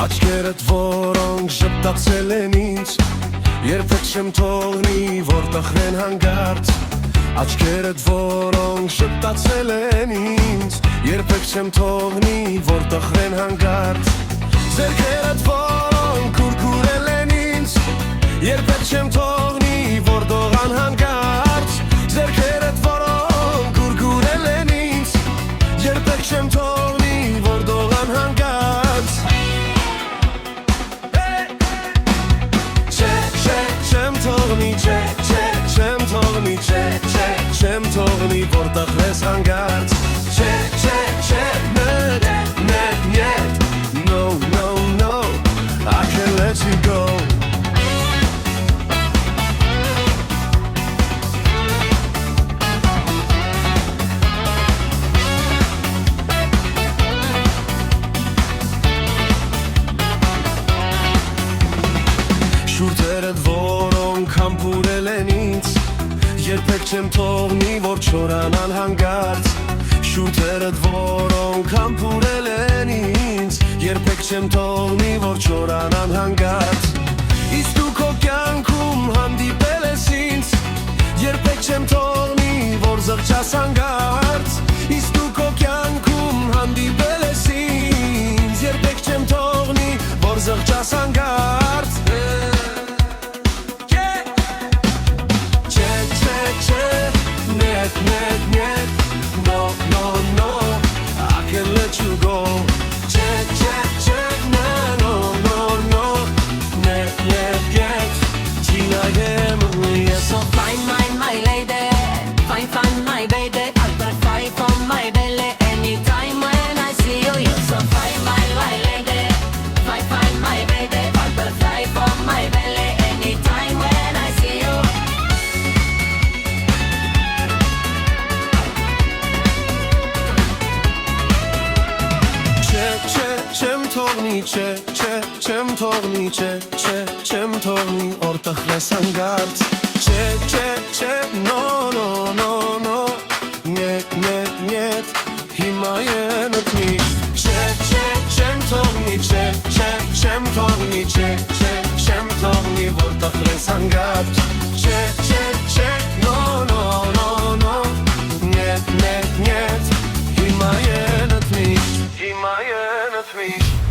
Աչքերդ որոնք ժպտացել են ինձ Երբեք չեմ թողնի, որ տխրեն հանգարց Աչքերդ որոնք ժպտացել են ինձ Երբեք չեմ թողնի, որ տխրեն հանգարց Ձեռքերդ որոնք կուրկուրել են ինձ Երբեք չեմ թողնի, որ դողան հանգարց Ձեռքերդ որոնք կուրկուրել են ինձ Երբեք չեմ թողնի, որ դողան հանգարց Չեմ թողնի, որ տխրես հանգարց Нет, no, I can't let you go Շուրթերդ որոնք համբուրել են ինձ Երբեք չեմ թողնի, որ չորանան հանգարց Շուրթերդ որոնք համբուրել են ինձ Երբեք չեմ թողնի, որ չորանան հանգարց Իսկ դու քո կյանքում հանդիպել ես ինձ Երբեք չեմ թողնի, որ զղջաս հանգարց Իսկ դու քո կյանքում հանդիպել ես ինձ Երբեք չեմ թողնի, որ զղջաս հանգարց Нет, no, I can't let you go No, нет, Tina, You're so fine, my lady Fine, my baby I'll put fire from my belly Anytime when I see you You're so fine, my lady Fine, my baby I'll put fire from my belly Anytime when I see you Չեմ թողնի, որ տխրես հանգարց No, нет, հիմա ենդ միշտ Չեմ թողնի, որ տխրես հանգարց No, нет, հիմա ենդ միշտ